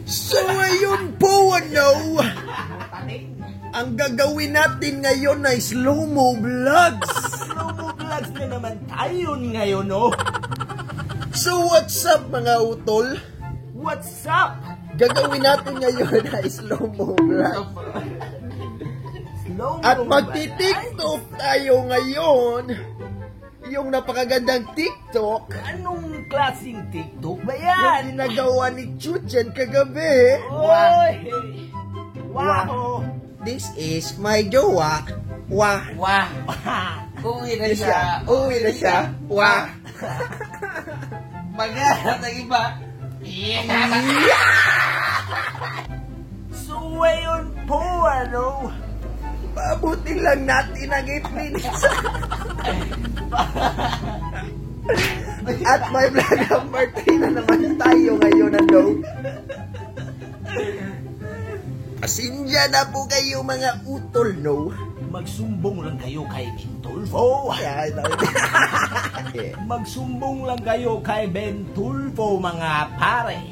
So ayun po, ano? Ang gagawin natin ngayon ay slow-mo vlogs. Slow-mo vlogs na naman tayo ngayon, no? So what's up mga utol? What's up? Gagawin natin ngayon ay slow-mo vlogs. Slow-mo At vlogs. magti-TikTok tayo ngayon. Yung napakagandang TikTok. Anong klaseng TikTok ba Yung yan? ginagawa ni Chuchen kagabi. Oy! Wow! This is my jowa. Wah. Wow! Uwi na siya. Uwi na siya. Wah. Maghanap ng iba. So, ngayon po, ano? Pabutin lang natin ang 8 minutes. At may vlog number 3 na naman tayo ngayon, ano? Pasensya na po kayo mga utol, no? Magsumbong lang kayo kay Bentulfo. Magsumbong lang kayo kay Bentulfo, mga pare.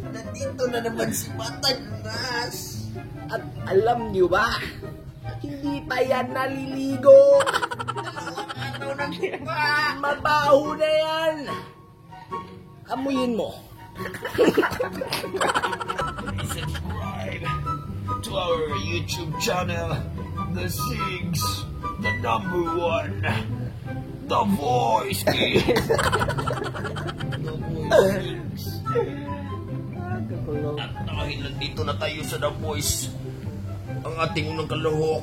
Nandito na naman si Batangas. At alam niyo ba, hindi pa yan naliligo. Mabaho na yan. Amuyin mo. Subscribe to our YouTube channel, The Sigs, the #1, The Voice Kids. The Voice Kids. At dahil nandito na tayo sa The Voice, ang ating unang kaluhok,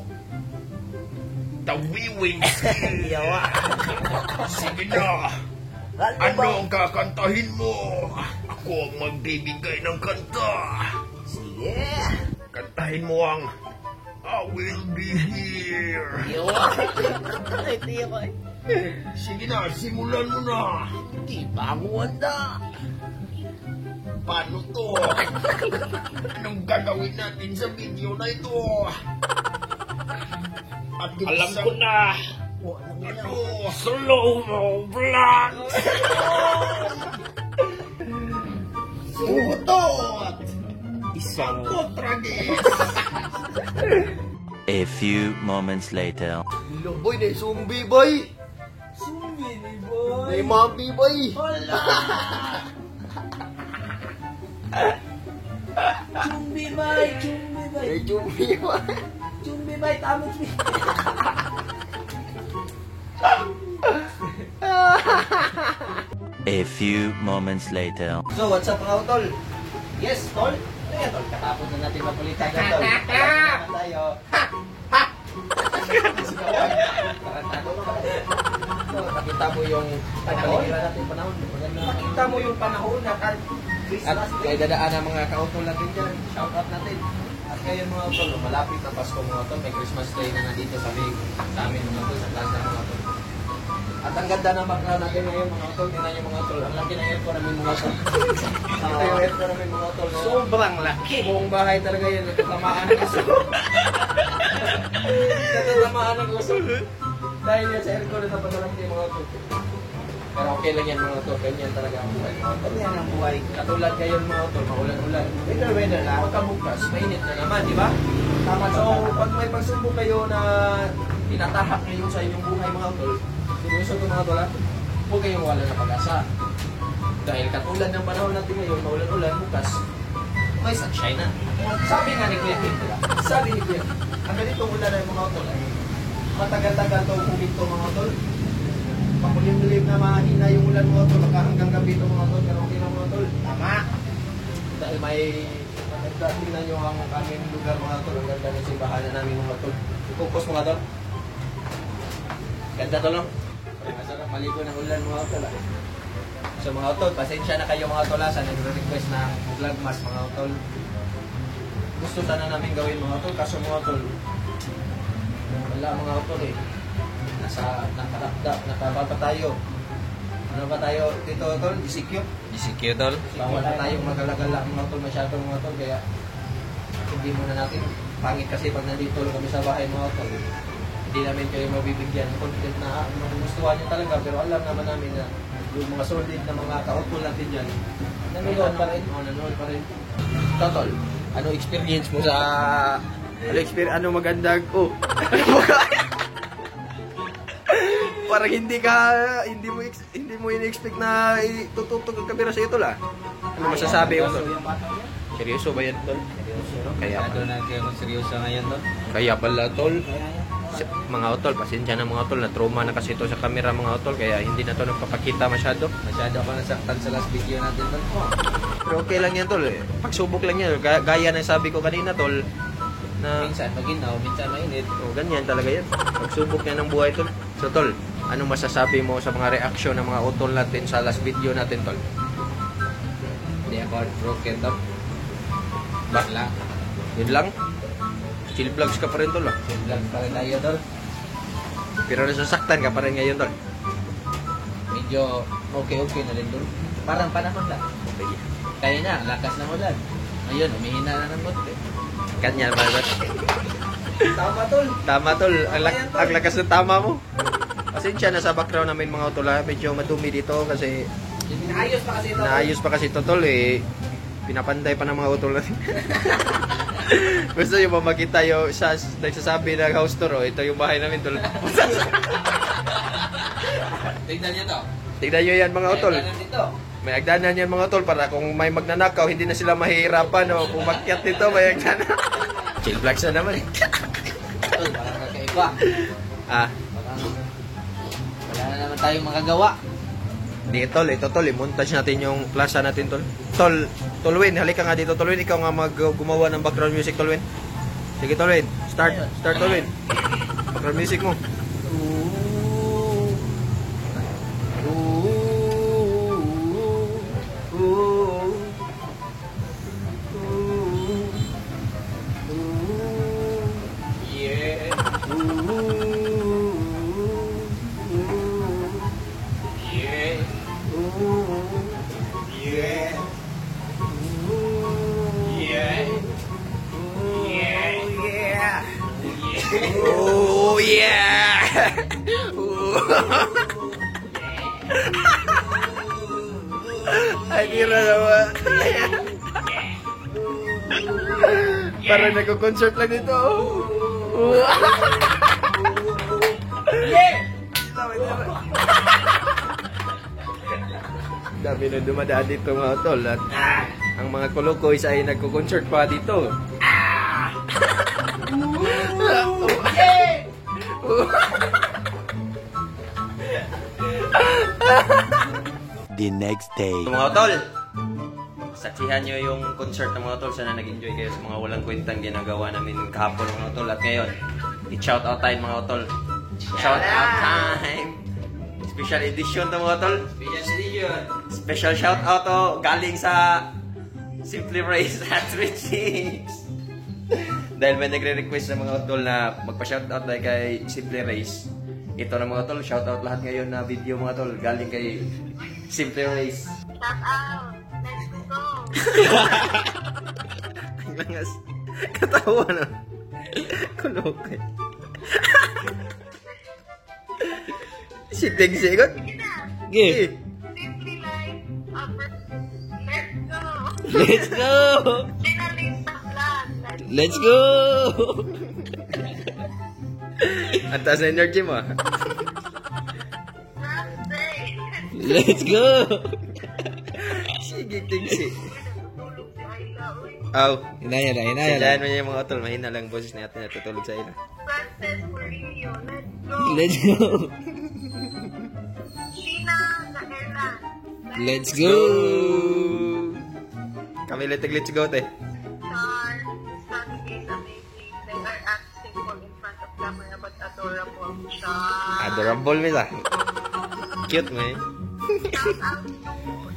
The Wiwing Kids. Sige na. Ano ang kakantahin mo? Ako ang magbibigay ng kanta. Sige. Kantahin mo ang I Will Be Here. Sige na, simulan mo na. Di ba mo handa? Paano to? Anong gagawin natin sa video na ito? At alam ko na. Ano? Slow-mo vlog. Utot! Isang kontragis. A few moments later. Boy, na zombie boy! Sumbi ni boy. Na mami boy! Hala! Chumbi bay, chumbi bay. Na zombie boy! Chumbi bay, tamo chumbi. A few moments later. So, what's up mga utol? Yes, tol? Ano yan, tol? Katapos na natin mapulitan na, tol. Kaya tayo. Ha! So, nakita mo yung panahon. Nakita mo yung panahon na at kaya dadaan ang mga kautol natin dyan. Shout out natin. At kayo mga utol, malapit na Pasko mga utol. May Christmas Day na nandito sa amin mga utol, sa plaza mga utol. At ang ganda ng background natin ngayon mga utol, tingnan nyo mga utol. Ang laki ng aircon namin mga utol. Ito yung aircon namin mga utol. Sobrang laki. Buong bahay talaga yan. Natatamaan ng uso. Natatamaan ng uso. Dahil yan sa aircon na napadalang din mga utol. Pero okay lang yan mga utol. Ganyan talaga ang buhay mga utol. Ganyan ang buhay. Katulad ngayon mga utol, maulan-ulan. Weather na. Pagkabukas, mainit na naman, di ba? Tama. So, pag may pagsubok kayo na tinatahak ngayon sa inyong buhay mga utol, sinuso ko mga tula, huwag kayong wala na pag-asa. Dahil katulad ng panahon natin ngayon, maulan-ulan, bukas, may sunshine na. Sabi nga ni Kuya Kim, diba? Sabi ni Kuya Kim, ang ganitong ulan ay mga tol, ay matagal-tagal ito humito mga tol. Pakulim-lim na mahina yung ulan mga tol, hanggang gabi ito mga tol, pero okay na mga tol. Tama! Dahil may tingnan nyo ang aming lugar mga tol, ang ganda ng simbahan na namin mga tol. Ipupos mga tol. Ganda to lang. Masarap maligo ng ulan mga utol. So mga utol, pasensya na kayo mga utol sa nagre-request na vlogmas mga utol. Gusto sana namin gawin mga utol, kaso mga utol, wala mga utol eh. Nakababa tayo. Ano ba tayo dito utol? GCQ? GCQ tol? Bawal na tayong magalagala mga utol masyado mga utol, kaya hindi muna natin. Pangit kasi pag nandito kami sa bahay mga utol. Hindi namin kayo mabibigyan. Confident na magustuhan nyo talaga, pero alam naman namin na yung mga solid na mga kautol natin dyan, nanonood pa rin. Oo, nanonood pa rin. Totol, ano experience mo sa... Ano magandang... Oh. Parang hindi mo in-expect na itutugtog ang kamera sa ito la. Ano masasabi mo tol? Seryoso ba yan tol? Seryoso, no? Kaya Masyado na kaya kung seryoso ngayon, no? Kaya pala tol. Mga utol, pasensya na mga utol, na trauma na kasi ito sa camera mga utol, kaya hindi na to nagpapakita masyado. Masyado ako nasaktan sa last video natin, tol. Pero okay lang yan tol, pagsubok lang yan. Gaya na sabi ko kanina tol, na Minsan maginaw, minsan mainit. ganyan talaga yan. Pagsubok yan ng buhay tol. So tol, anong masasabi mo sa mga reaksyon ng mga utol natin sa last video natin tol? Hindi ako broken, tol. Bakla. Yun lang. Chill vlogs ka pa rin tol. Vlog pa rin tayo, tol. Pero nasasaktan ka pa rin ngayon tol. Medyo okay na rin, tol. Parang panahon lang. Kaya na, lakas ng ulan. Ngayon, umihina na ng konti. Ganyan ba? Tama, tol. Tama tol, ang lakas ng tama mo. Pasensya na sa background namin mga utol ha. Medyo madumi dito kasi Naayos pa kasi ito. naayos pa kasi ito tol eh. Pinapanday pa ng mga utol natin. Gusto nyo ba makita yung nagsasabi ng house tour oh, ito yung bahay namin tol. Tignan niyo to. Tignan nyo yan mga utol. Tignan dito. May agdanan yan mga utol para kung may magnanakaw hindi na sila mahihirapan o kung makyat dito may agdanan. Chill vlogs na naman eh. Tol, parang kakaiba. Ah, Parang wala na naman tayong magagawa. di tol, ito tol, i-montage natin yung plaza natin tol. Tolwin, halika nga dito Tolwin, ikaw nga gumawa ng background music Tolwin. Sige Tolwin, start Tolwin. Background music mo. Yeah. Yeah. Yeah. Oh yeah! Ay, tira naman. Parang nagko-concert lang dito. Dami na dumadaan dito mga tol at ang mga kolokoys ay nagko-concert pa dito. The next day. Mga tol, saksihan nyo yung concert ng mga tol. Sana nag-enjoy kayo sa mga walang kwentang ginagawa namin kahapon mga tol. At ngayon, i-shout out time mga tol. Shout out time! Special edition to mga tol. Special shout out to galing sa Simply Race at Richings. Dahil may nagre-request ng mga tol na magpa-shoutout tayo kay Simple Race. Ito na mga tol, shoutout lahat ngayon na video mga tol galing kay Simple Race. Shout out! Let's go! Ang langas. Katawa na. Kulokay. Si Ting Sigot. Give. Simply like let's go! Let's go. Finalista vlog! Let's go. Ang taas na energy mo. Last day! Let's go. Sige, Ting Si. Tulog si Ayla, uy. Aw. Inaya lang, inaya Sadyahan lang. mo niya yung mga tol. Mahina lang boses natin natutulog sa ina. Frances Murillo, let's go! Let's go. Sheena Gaerlan, Let's go. Kami let's go, te. Char, Sunny is amazing. They are acting simple in front of camera but adorable. Char! Adorable, misa. Cute, man. Shout out to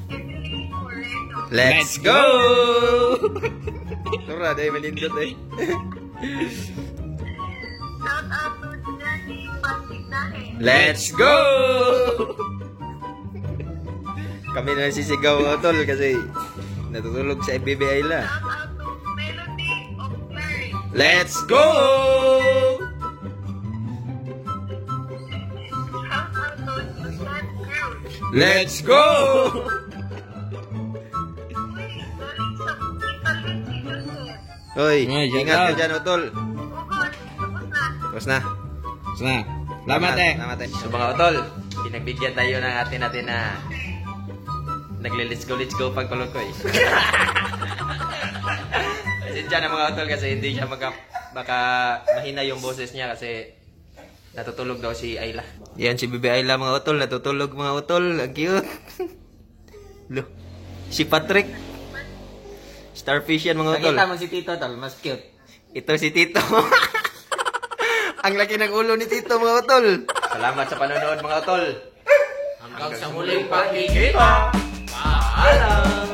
Emily Moreno. Let's go! Tura, dahil malindot eh. Shout out to Jenny Pasignahe. Let's go! Kami na sisigaw mga tol kasi natutulog sa FBBI la. Shout out to Melody of Clary. Let's go! Shout out to Susan Cruz. Let's go! Galing sa Italy, Joseph. Hoy, Ay, shout ingat ka out. dyan, Utol. Ugol, tapos na. Tapos na. Sana. Salamat eh. Salamat eh. So mga Utol, pinagbigyan tayo ng atin natin na let's go pag kulukoy. Pasensya na mga Utol kasi hindi siya baka mahina yung boses niya kasi natutulog daw si Ayla. Yan si Bibi Ayla mga Utol, natutulog mga Utol. Ang cute. Lo. Si Patrick. Starfish yan mga Utol. Nakita mo si Tito, tol. Mas cute. Ito si Tito. Ang laki ng ulo ni Tito mga Utol. Salamat sa panonood mga Utol. Hanggang sa muling pagkikita. Paalam!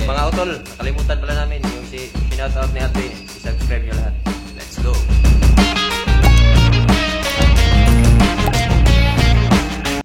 Mga Utol, nakalimutan pala namin yung si shoutout ni Alvin. I-subscribe nyo lahat.